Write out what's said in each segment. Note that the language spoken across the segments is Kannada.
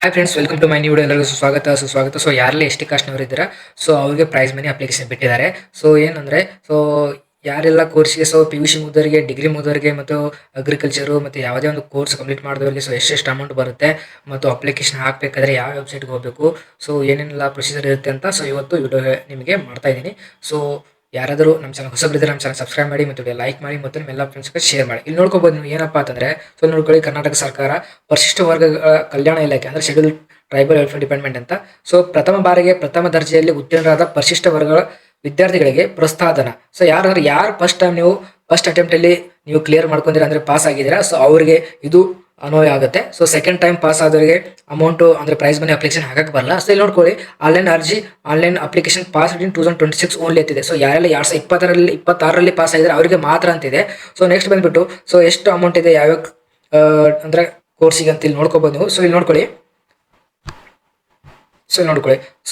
Hi friends, welcome to my new video. ಎಲ್ಲರಿಗೂ ಸುಸ್ವಾಗತ. ಸೊ ಯಾರೆಲ್ಲ ಎಸ್ ಟಿ ಕಾಸ್ಟ್ನವರು ಇದ್ದೀರಾ, ಸೊ ಅವ್ರಿಗೆ ಪ್ರೈಸ್ ಮನಿ ಅಪ್ಲಿಕೇಶನ್ ಬಿಟ್ಟಿದ್ದಾರೆ. ಸೊ ಏನಂದರೆ, ಯಾರೆಲ್ಲ ಕೋರ್ಸ್ಗೆ ಪಿ ಯು ಸಿ ಮುಗಿದವರಿಗೆ, ಡಿಗ್ರಿ ಮುಗಿದವರಿಗೆ ಮತ್ತು ಅಗ್ರಿಕಲ್ಚರು ಮತ್ತು ಯಾವುದೇ ಒಂದು ಕೋರ್ಸ್ ಕಂಪ್ಲೀಟ್ ಮಾಡಿದವರಿಗೆ ಎಷ್ಟೆಷ್ಟು ಅಮೌಂಟ್ ಬರುತ್ತೆ ಮತ್ತು ಅಪ್ಲಿಕೇಶನ್ ಹಾಕಬೇಕಾದ್ರೆ ಯಾವ ವೆಬ್ಸೈಟ್ಗೆ ಹೋಗಬೇಕು, ಸೊ ಏನೇನೆಲ್ಲ ಪ್ರೊಸೀಜರ್ ಇರುತ್ತೆ ಅಂತ ಇವತ್ತು ವಿಡಿಯೋ ನಿಮಗೆ ಮಾಡ್ತಾ ಇದ್ದೀನಿ. ಸೊ ಯಾರಾದರೂ ನಮ್ಮ ಚಾನಲ್ ಹೊಸಬರಿದ್ದರೆ ನಮ್ಮ ಚಾನಲ್ ಸಬ್ಸ್ಕ್ರೈಬ್ ಮಾಡಿ ಮತ್ತು ಲೈಕ್ ಮಾಡಿ ಮತ್ತು ನಿಮ್ಮೆಲ್ಲ ಫ್ರೆಂಡ್ಸ್ಗೆ ಶೇರ್ ಮಾಡಿ. ಇಲ್ಲಿ ನೋಡ್ಕೋಬೋದು ನೀವು ಏನಪ್ಪಾ ಅಂತಂದರೆ, ಸೊ ನೋಡ್ಕೊಳ್ಳಿ, ಕರ್ನಾಟಕ ಸರ್ಕಾರ ಪರಿಶಿಷ್ಟ ವರ್ಗಗಳ ಕಲ್ಯಾಣ ಇಲಾಖೆ ಅಂದರೆ ಶೆಡ್ಯೂಲ್ ಟ್ರೈಬಲ್ ವೆಲ್ಫೇರ್ ಡಿಪಾರ್ಟ್ಮೆಂಟ್ ಅಂತ. ಸೊ ಪ್ರಥಮ ಬಾರಿಗೆ ಪ್ರಥಮ ದರ್ಜೆಯಲ್ಲಿ ಉತ್ತೀರ್ಣರಾದ ಪರಿಶಿಷ್ಟ ವರ್ಗಗಳ ವಿದ್ಯಾರ್ಥಿಗಳಿಗೆ ಪ್ರೋತ್ಸಾಹಧನ. ಸೊ ಯಾರು ಫಸ್ಟ್ ಟೈಮ್ ನೀವು ಫಸ್ಟ್ ಅಟೆಂಪ್ಟಲ್ಲಿ ನೀವು ಕ್ಲಿಯರ್ ಮಾಡ್ಕೊಂಡಿರ ಅಂದರೆ ಪಾಸ್ ಆಗಿದ್ದೀರಾ, ಸೊ ಅವರಿಗೆ ಇದು ಅನ್ವಯ ಆಗುತ್ತೆ. ಸೊ ಸೆಕೆಂಡ್ ಟೈಮ್ ಪಾಸ್ ಆದವರಿಗೆ ಅಮೌಂಟು ಅಂದರೆ ಪ್ರೈಸ್ ಮನಿ ಅಪ್ಲಿಕೇಶನ್ ಹಾಕಕ್ಕೆ ಬರಲ್ಲ. ಸೊ ಇಲ್ಲಿ ನೋಡ್ಕೊಳ್ಳಿ, online application pass in 2026 only ಅಂತಿದೆ. ಸೊ ಯಾರೆಲ್ಲ 2026ರಲ್ಲಿ ಪಾಸ್ ಆಗಿದ್ದಾರೆ ಅವರಿಗೆ ಮಾತ್ರ ಅಂತಿದೆ. ಸೊ ನೆಕ್ಸ್ಟ್ ಬಂದ್ಬಿಟ್ಟು, ಸೊ ಎಷ್ಟು ಅಮೌಂಟ್ ಇದೆ ಯಾವ್ಯಾವ ಅಂದರೆ ಕೋರ್ಸಿಗೆ ಅಂತ ಇಲ್ಲಿ ನೋಡ್ಕೋಬೋದು ನೀವು. ಸೊ ಇಲ್ಲಿ ನೋಡ್ಕೊಳ್ಳಿ,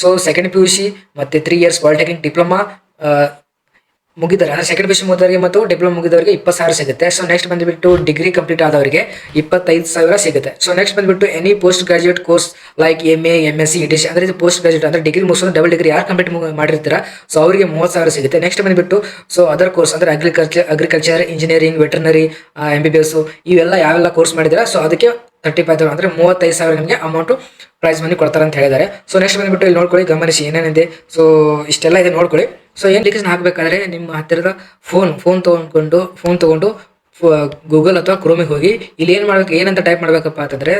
so second P U C ಮತ್ತು 3 ಇಯರ್ಸ್ ಪಾಲಿಟೆಕ್ನಿಕ್ ಡಿಪ್ಲೊಮಾ ಮುಗಿದರೆ ಅಂದರೆ ಸೆಕೆಂಡ್ ಪಿ ಯು ಸಿ ಮುಗಿದವರಿಗೆ ಮತ್ತು ಡಿಪ್ಲೊಮಾ ಮುಗಿದವರಿಗೆ 20,000 ಸಿಗುತ್ತೆ. ಸೊ ನೆಕ್ಸ್ಟ್ ಬಂದುಬಿಟ್ಟು ಡಿಗ್ರಿ ಕಂಪ್ಲೀಟ್ ಆದವರಿಗೆ 25,000 ಸಿಗುತ್ತೆ. ಸೊ ನೆಕ್ಸ್ಟ್ ಬಂದುಬಿಟ್ಟು any post graduate course like MA MSc ETC ಅಂದರೆ ಇದು ಪೋಸ್ಟ್ ಗ್ರಾಜುಯೇಟ್ ಅಂದರೆ ಡಿಗ್ರಿ ಮುಗಿಸೋದು ಡಬಲ್ ಡಿಗ್ರಿ ಯಾರು ಕಂಪ್ಲೀಟ್ ಮಾಡಿರ್ತೀರಾ, ಸೊ ಅವರಿಗೆ 30,000 ಸಿಗುತ್ತೆ. ನೆಕ್ಸ್ಟ್ ಬಂದುಬಿಟ್ಟು, ಸೊ ಅದರ್ ಕೋರ್ಸ್ ಅಂದರೆ ಅಗ್ರಿಕಲ್ಚರ್, ಇಂಜಿನಿಯರಿಂಗ್, ವೆಟರ್ನರಿ, MBBS ಇವೆಲ್ಲ ಯಾವೆಲ್ಲ ಕೋರ್ಸ್ ಮಾಡಿದ್ದೀರಾ, ಸೊ ಅದಕ್ಕೆ 35,000 ಅಂದರೆ 35,000 ನಿಮಗೆ ಅಮೌಂಟು ಪ್ರೈಸ್ ಮನಿ ಕೊಡ್ತಾರೆ ಅಂತ ಹೇಳಿದ್ದಾರೆ. ಸೊ ನೆಕ್ಸ್ಟ್ ಬಂದುಬಿಟ್ಟು ಇಲ್ಲಿ ನೋಡ್ಕೊಳ್ಳಿ, ಗಮನಿಸಿ ಏನೇನಿದೆ. ಸೊ ಇಷ್ಟೆಲ್ಲ ಇದೆ ನೋಡ್ಕೊಳ್ಳಿ. ಸೊ ಏನು ಅಪ್ಲಿಕೇಶನ್ ಹಾಕಬೇಕಾದ್ರೆ ನಿಮ್ಮ ಹತ್ತಿರದ ಫೋನ್ ತೊಗೊಂಡು ಗೂಗಲ್ ಅಥವಾ ಕ್ರೋಮಿಗೆ ಹೋಗಿ ಇಲ್ಲಿ ಏನು ಮಾಡಬೇಕು, ಏನಂತ ಟೈಪ್ ಮಾಡಬೇಕಪ್ಪ ಅಂತಂದರೆ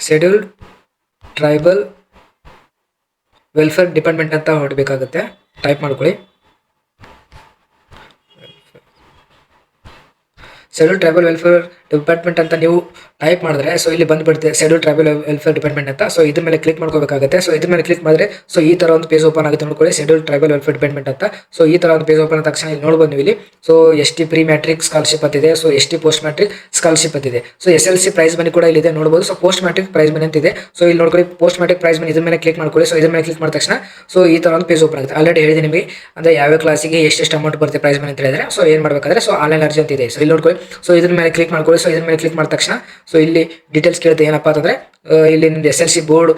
ಶೆಡ್ಯೂಲ್ಡ್ ಟ್ರೈಬಲ್ ವೆಲ್ಫೇರ್ ಡಿಪಾರ್ಟ್ಮೆಂಟ್ ಅಂತ ಹೊಡಬೇಕಾಗುತ್ತೆ. ಟೈಪ್ ಮಾಡ್ಕೊಳ್ಳಿ, ಶೆಡ್ಯೂಲ್ ಟ್ರೈಬಲ್ ವೆಲ್ಫೇರ್ ಡಿಪಾರ್ಟ್ಮೆಂಟ್ ಅಂತ ನೀವು ಟೈಪ್ ಮಾಡಿದ್ರೆ, ಸೊ ಇಲ್ಲಿ ಬಂದುಬಿಡುತ್ತೆ ಶೆಡ್ಯೂಲ್ ಟ್ರೈಬಲ್ ವೆಲ್ಫೇರ್ ಡಿಪಾರ್ಟ್ಮೆಂಟ್ ಅಂತ. ಸೊ ಇದ್ರ ಮೇಲೆ ಕ್ಲಿಕ್ ಮಾಡ್ಕೋಬೇಕಾಗುತ್ತೆ. ಸೊ ಇದ್ರ ಮೇಲೆ ಕ್ಲಿಕ್ ಮಾಡಿದ್ರೆ, ಸೊ ಈ ಥರ ಒಂದು ಪೇಜ್ ಓಪನ್ ಆಗುತ್ತೆ ನೋಡ್ಕೊಳ್ಳಿ, ಶೆಡ್ಯೂಲ್ ಟ್ರೈಬಲ್ ವೆಲ್ಫೇರ್ ಡಿಪಾರ್ಟ್ಮೆಂಟ್ ಅಂತ. ಸೊ ಈ ಥರ ಒಂದು ಪೇಜ್ ಓಪನ್ ಆದ ತಕ್ಷಣ ಇಲ್ಲಿ ನೋಡ್ಬೋದು ನೀವು ಇಲ್ಲಿ. So ST pre matric scholarship ಅಂತಿದೆ, so ST post matric scholarship ಅಂತಿದೆ. ಸೊ SLC ಪ್ರೈಸ್ ಮನಿ ಕೂಡ ಇಲ್ಲಿದೆ ನೋಡ್ಬೋದು. So post matric prize money ಅಂತಿದೆ. ಸೊ ಇಲ್ಲಿ ನೋಡ್ಕೊಳ್ಳಿ, ಪೋಸ್ಟ್ ಮ್ಯಾಟ್ರಿಕ್ ಪ್ರೈಸ್ ಮನಿ ಇದ್ರ ಮೇಲೆ ಕ್ಲಿಕ್ ಮಾಡ್ಕೊಳ್ಳಿ. ಸೊ ಇದ್ರ ಮೇಲೆ ಕ್ಲಿಕ್ ಮಾಡಿದ ತಕ್ಷಣ ಸೊ ಈ ಥರ ಒಂದು ಪೇಜ್ ಓಪನ್ ಆಗುತ್ತೆ. ಆಲ್ರೆಡಿ ಹೇಳಿದೆ ನಿಮಗೆ, ಅಂದರೆ ಯಾವ ಕ್ಲಾಸಿಗೆ ಎಷ್ಟು ಅಮೌಂಟ್ ಬರುತ್ತೆ ಪ್ರೈಸ್ ಮನಿ ಅಂತ ಹೇಳಿದ್ರೆ, ಸೊ ಏನು ಮಾಡಬೇಕಾದ್ರೆ, ಸೊ ಆನ್ಲೈನ್ ಅರ್ಜಿ ಅಂತಿದೆ. ಸೊ ಇಲ್ಲಿ ನೋಡ್ಕೊಳ್ಳಿ, ಸೊ ಇದ್ರ ಮೇಲೆ ಕ್ಲಿಕ್ ಮಾಡ್ಕೊಳ್ಳಿ. ಸೊ ಇದ್ರ ಮೇಲೆ ಕ್ಲಿಕ್ ಮಾಡಿದ ತಕ್ಷಣ ಸೊ ಇಲ್ಲಿ ಡೀಟೇಲ್ಸ್ ಕೇಳುತ್ತೆ. ಏನಪ್ಪಾ ಅಂತಂದ್ರೆ, ಇಲ್ಲಿ ನಿಮ್ದು SLC ಬೋರ್ಡ್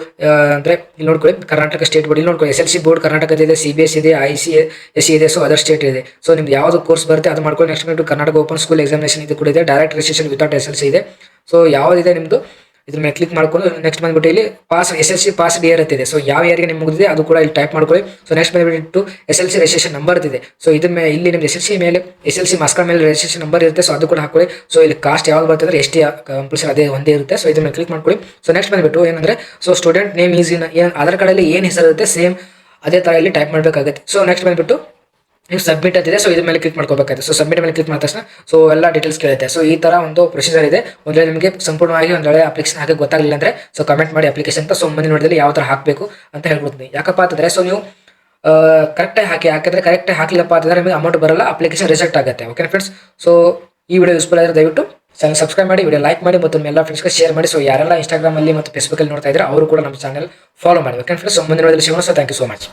ಅಂದರೆ ಇಲ್ಲಿ ನೋಡ್ಕೊಳ್ಳಿ, ಕರ್ನಾಟಕ ಸ್ಟೇಟ್ ಬೋರ್ಡ್. ಇಲ್ಲಿ ನೋಡ್ಕೊಳ್ಳಿ, SLC ಬೋರ್ಡ್ ಕರ್ನಾಟಕದ ಇದೆ, CBSE ಇದೆ, ICSE ಇದೆ, ಸೊ ಅದರ್ ಸ್ಟೇಟ್ ಇದೆ. ಸೊ ನಿಮ್ದು ಯಾವ್ದು ಕೋರ್ಸ್ ಬರುತ್ತೆ ಅದು ಮಾಡ್ಕೊಳ್ಳಿ. ನೆಕ್ಸ್ಟ್ ಬಂದು ಕರ್ನಾಟಕ ಓಪನ್ ಸ್ಕೂಲ್ ಎಕ್ಸಾಮಿನೇಷನ್ ಇದು ಕೂಡ ಇದೆ, ಡೈರೆಕ್ಟ್ ರಿಜಿಸ್ಟ್ರೇಷನ್ ವಿತೌಟ್ SLC ಇದೆ. ಸೊ ಯಾವುದಿದೆ ನಿಮ್ಮದು ಇದ್ರ ಮೇಲೆ ಕ್ಲಿಕ್ ಮಾಡ್ಕೊಂಡು ನೆಕ್ಸ್ಟ್ ಬಂದ್ಬಿಟ್ಟು ಇಲ್ಲಿ SLC ಪಾಸ್ಡ್ ಇಯರ್ ಅಂತಿದೆ. ಸೊ ಯಾವ ಇಯರ್ಗೆ ನಿಮ್ಗೆ ಮುಗಿದಿದೆ ಅದು ಕೂಡ ಇಲ್ಲಿ ಟೈಪ್ ಮಾಡ್ಕೊಳ್ಳಿ. ಸೊ ನೆಕ್ಸ್ಟ್ ಬಂದ್ಬಿಟ್ಟು SLC ರಿಜಿಸ್ಟ್ರೇಷನ್ ನಂಬರ್ ಇದೆ. ಸೊ ಇದ್ರ ಮೇಲೆ ಇಲ್ಲಿ ನಿಮ್ದು SLC ಮಾಸ್ಕರ್ ಮೇಲೆ ರಿಜಿಸ್ಟ್ರೇಷನ್ ನಂಬರ್ ಇರುತ್ತೆ. ಸೊ ಅದು ಕೂಡ ಹಾಕೊಳ್ಳಿ. ಸೊ ಇಲ್ಲಿ ಕಾಸ್ಟ್ ಯಾವ್ದು ಬರ್ತದೆ ST ಕಂಪಲ್ಸರಿ ಅದೇ ಒಂದೇ ಇರುತ್ತೆ. ಸೊ ಇದ್ರ ಮೇಲೆ ಕ್ಲಿಕ್ ಮಾಡ್ಕೊಳ್ಳಿ. ಸೊ ನೆಕ್ಸ್ಟ್ ಬಂದ್ಬಿಟ್ಟು ಏನಂದ್ರೆ, ಸೊ ಸ್ಟೂಡೆಂಟ್ ನೇಮ್ ಈಸ್ ಏನು ಆಧಾರ್ ಕಾರ್ಡಲ್ಲಿ ಏನು ಹೆಸರು ಇರುತ್ತೆ ಸೇಮ್ ಅದೇ ಥರ ಇಲ್ಲಿ ಟೈಪ್ ಮಾಡಬೇಕಾಗುತ್ತೆ. ಸೊ ನೆಕ್ಸ್ಟ್ ಬಂದ್ಬಿಟ್ಟು ನೀವು ಸಬ್ಮಿಟ್ ಅಂತಿದೆ. ಸೊ ಇದ್ರ ಮೇಲೆ ಕ್ಲಿಕ್ ಮಾಡ್ಕೋಬೇಕಾಗುತ್ತೆ. ಸೊ ಸಬ್ಮಿಟ್ ಮೇಲೆ ಕ್ಲಿಕ್ ಮಾಡಿದ ತಕ್ಷಣ ಸೊ ಎಲ್ಲ ಡೀಟೇಲ್ಸ್ ಕೇಳುತ್ತೆ. ಸೊ ಈ ಥರ ಒಂದು ಪ್ರೊಸೀಜರ್ ಇದೆ. ಒಂದೇ ನಿಮಗೆ ಸಂಪೂರ್ಣವಾಗಿ ಒಂದು ಒಳ್ಳೆ ಅಪ್ಲಿಕೇಶನ್ ಹಾಕಿ ಗೊತ್ತಾಗಲಿಲ್ಲ ಅಂದರೆ, ಸೊ ಕಮೆಂಟ್ ಮಾಡಿ ಅಪ್ಲಿಕೇಶನ್ ಅಂತ. ಸೊ ಮುಂದಿನ ನೋಡಿದಲ್ಲಿ ಯಾವ ಥರ ಹಾಕಬೇಕು ಅಂತ ಹೇಳ್ಕೊಡ್ತೀನಿ. ಯಾಕಪ್ಪ ಅಂತಂದರೆ, ಸೊ ನೀವು ಕರೆಕ್ಟಾಗಿ ಹಾಕಿದ್ರೆ ಕರೆಕ್ಟಾಗಿ ಹಾಕಲಿಲ್ಲಪ್ಪ ಅಂತಂದರೆ ನಿಮಗೆ ಅಮೌಂಟ್ ಬರಲ್ಲ, ಅಪ್ಲಿಕೇಶನ್ ರಿಜೆಕ್ಟ್ ಆಗುತ್ತೆ. ಓಕೆ ಫ್ರೆಂಡ್ಸ್, ಸೊ ಈ ವಿಡಿಯೋ ಯೂಸ್ಫುಲ್ ಆದರೆ ದಯವಿಟ್ಟು ಚಾನಲ್ ಸಬ್ಸ್ಕ್ರೈಬ್ ಮಾಡಿ, ವಿಡಿಯೋ ಲೈಕ್ ಮಾಡಿ ಮತ್ತು ಎಲ್ಲ ಫ್ರೆಂಡ್ಸ್ಗೆ ಶೇರ್ ಮಾಡಿ. ಸೊ ಯಾರೆಲ್ಲ ಇನ್ಸ್ಟಾಗ್ರಾಮಲ್ಲಿ ಮತ್ತು ಫೇಸ್ಬುಕ್ಕಲ್ಲಿ ನೋಡ್ತಾ ಇದ್ದಾರೆ ಅವರು ಕೂಡ ನಮ್ಮ ಚಾನಲ್ ಫಾಲೋ ಮಾಡಿ. ಓಕೆ ಫ್ರೆಂಡ್ಸ್, ಸೊ ಮುಂದಿನ ನೋಡಿದಲ್ಲಿ ಸಿಗೋಣ. So thank you so much.